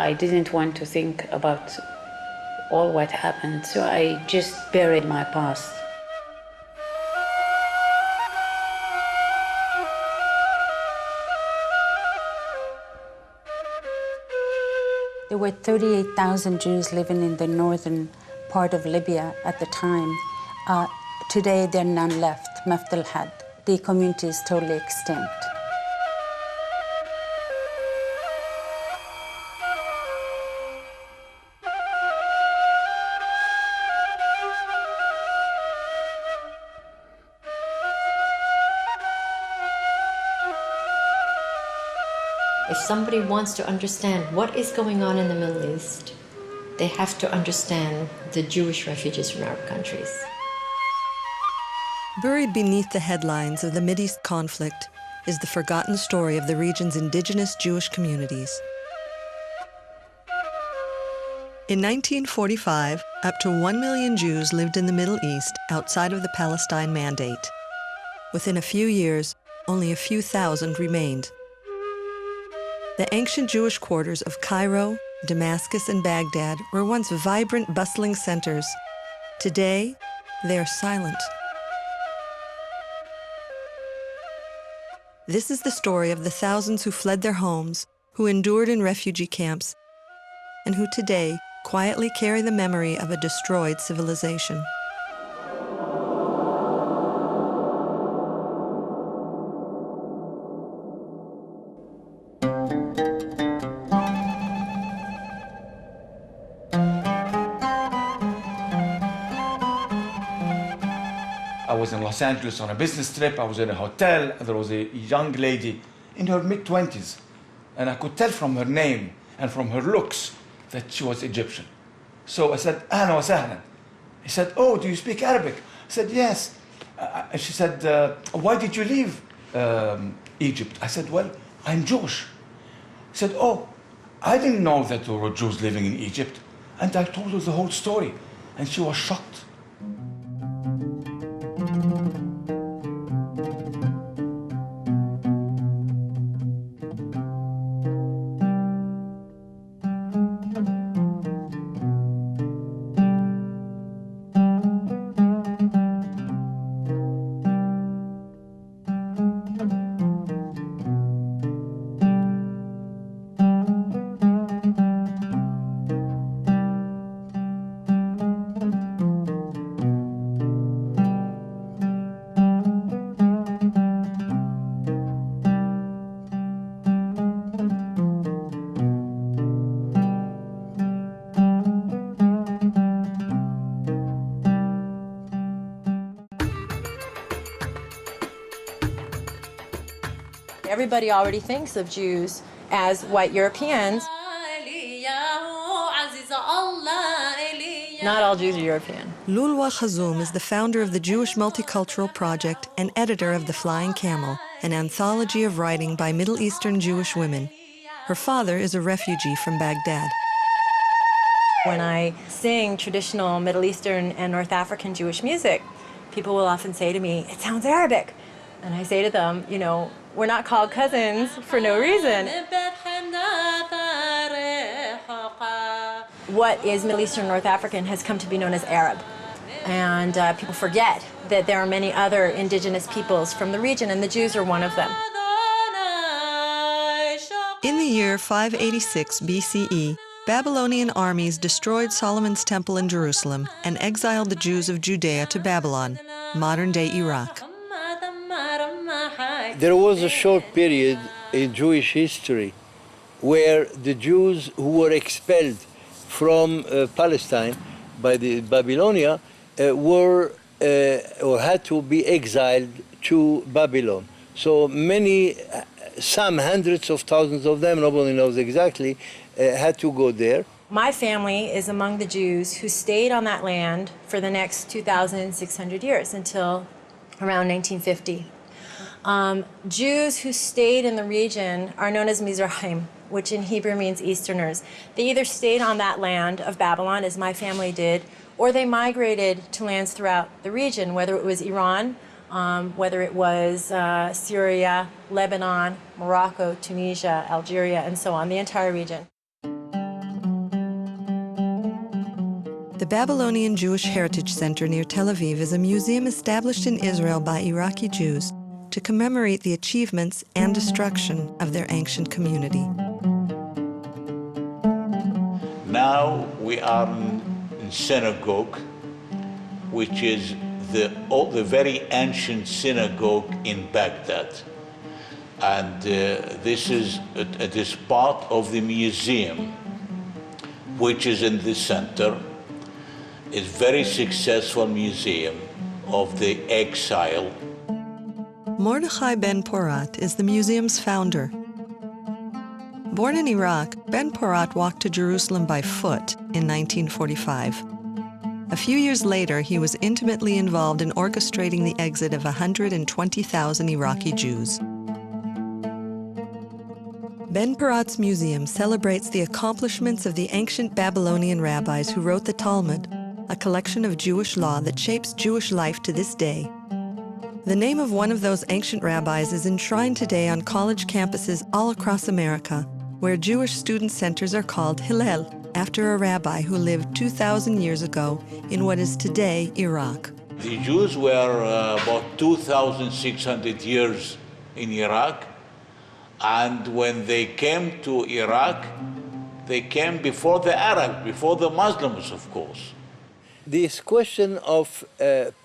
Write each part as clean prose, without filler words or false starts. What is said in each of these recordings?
I didn't want to think about all what happened, so I just buried my past. There were 38,000 Jews living in the northern part of Libya at the time. Today, there are none left, Mafdal had. The community is totally extinct. If somebody wants to understand what is going on in the Middle East, they have to understand the Jewish refugees from Arab countries. Buried beneath the headlines of the Mideast conflict is the forgotten story of the region's indigenous Jewish communities. In 1945, up to 1 million Jews lived in the Middle East outside of the Palestine Mandate. Within a few years, only a few thousand remained. The ancient Jewish quarters of Cairo, Damascus, and Baghdad were once vibrant, bustling centers. Today, they are silent. This is the story of the thousands who fled their homes, who endured in refugee camps, and who today quietly carry the memory of a destroyed civilization. I was in Los Angeles on a business trip. I was in a hotel. There was a young lady in her mid-20s, and I could tell from her name and from her looks that she was Egyptian. So I said, "Ahlan wa sahlan." He said, "Oh, do you speak Arabic?" I said, "Yes." And she said, "Why did you leave Egypt?" I said, "Well, I'm Jewish." He said, "Oh, I didn't know that there were Jews living in Egypt." And I told her the whole story, and she was shocked. Everybody already thinks of Jews as white Europeans. Not all Jews are European. Lulwa Khazoum is the founder of the Jewish Multicultural Project and editor of The Flying Camel, an anthology of writing by Middle Eastern Jewish women. Her father is a refugee from Baghdad. When I sing traditional Middle Eastern and North African Jewish music, people will often say to me, "It sounds Arabic." And I say to them, you know, we're not called cousins for no reason. What is Middle Eastern North African has come to be known as Arab. And people forget that there are many other indigenous peoples from the region, and the Jews are one of them. In the year 586 BCE, Babylonian armies destroyed Solomon's temple in Jerusalem and exiled the Jews of Judea to Babylon, modern-day Iraq. There was a short period in Jewish history where the Jews who were expelled from Palestine by the Babylonia were or had to be exiled to Babylon. So many, some hundreds of thousands of them, nobody knows exactly, had to go there. My family is among the Jews who stayed on that land for the next 2,600 years until around 1950. Jews who stayed in the region are known as Mizrahim, which in Hebrew means Easterners. They either stayed on that land of Babylon, as my family did, or they migrated to lands throughout the region, whether it was Iran, whether it was Syria, Lebanon, Morocco, Tunisia, Algeria, and so on, the entire region. The Babylonian Jewish Heritage Center near Tel Aviv is a museum established in Israel by Iraqi Jews to commemorate the achievements and destruction of their ancient community. Now we are in synagogue, which is the very ancient synagogue in Baghdad. And this is part of the museum, which is in the center. It's a very successful museum of the exile. Mordechai Ben Porat is the museum's founder. Born in Iraq, Ben Porat walked to Jerusalem by foot in 1945. A few years later, he was intimately involved in orchestrating the exit of 120,000 Iraqi Jews. Ben Porat's museum celebrates the accomplishments of the ancient Babylonian rabbis who wrote the Talmud, a collection of Jewish law that shapes Jewish life to this day. The name of one of those ancient rabbis is enshrined today on college campuses all across America, where Jewish student centers are called Hillel, after a rabbi who lived 2,000 years ago in what is today Iraq. The Jews were about 2,600 years in Iraq, and when they came to Iraq, they came before the Arabs, before the Muslims, of course. This question of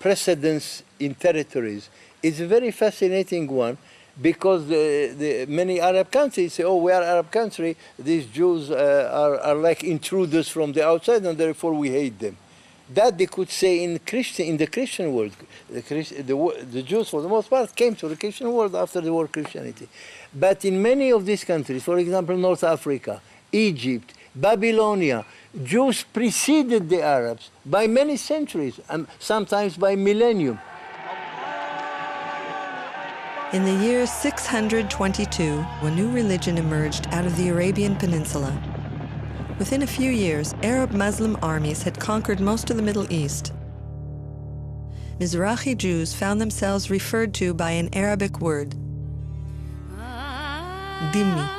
precedence in territories is a very fascinating one, because the many Arab countries say, oh, we are Arab country, these Jews are like intruders from the outside, and therefore we hate them. That they could say in the Christian world. The Jews, for the most part, came to the Christian world after the war Christianity. But in many of these countries, for example, North Africa, Egypt, Babylonia, Jews preceded the Arabs by many centuries, and sometimes by millennium. In the year 622, a new religion emerged out of the Arabian Peninsula. Within a few years, Arab Muslim armies had conquered most of the Middle East. Mizrahi Jews found themselves referred to by an Arabic word, dhimmi.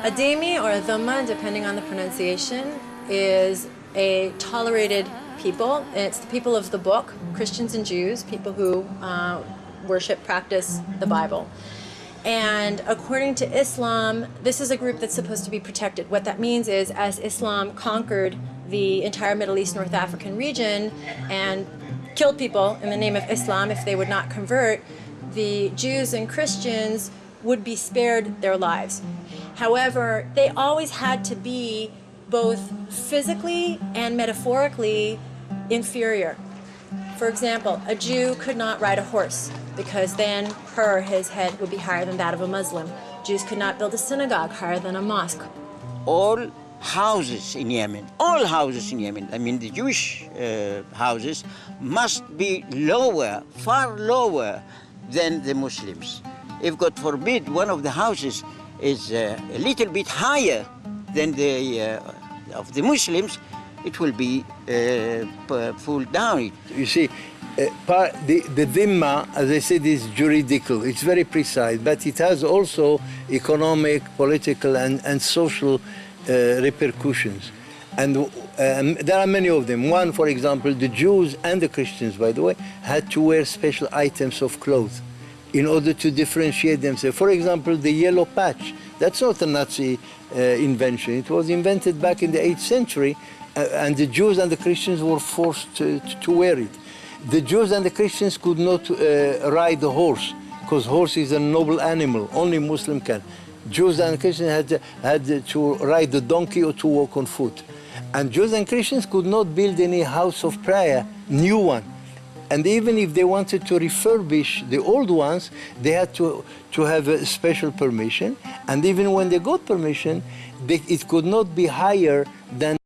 A dhimmi or a dhamma, depending on the pronunciation, is a tolerated people. It's the people of the book, Christians and Jews, people who worship, practice the Bible. And according to Islam, this is a group that's supposed to be protected. What that means is, as Islam conquered the entire Middle East, North African region and killed people in the name of Islam if they would not convert, the Jews and Christians would be spared their lives. However, they always had to be both physically and metaphorically inferior. For example, a Jew could not ride a horse, because then his head would be higher than that of a Muslim. Jews could not build a synagogue higher than a mosque. All houses in Yemen, all houses in Yemen, I mean the Jewish houses, must be lower, far lower than the Muslims. If, God forbid, one of the houses is a little bit higher than the of the Muslims, it will be pulled down. You see, the dhimma, as I said, is juridical. It's very precise, but it has also economic, political, and social repercussions. And there are many of them. One, for example, the Jews and the Christians, by the way, had to wear special items of clothes in order to differentiate themselves. For example, the yellow patch. That's not a Nazi invention. It was invented back in the 8th century, and the Jews and the Christians were forced to wear it. The Jews and the Christians could not ride the horse, because horse is a noble animal. Only Muslim can. Jews and Christians had to ride the donkey or to walk on foot. And Jews and Christians could not build any house of prayer, new one. And even if they wanted to refurbish the old ones, they had to have a special permission. And even when they got permission, it could not be higher than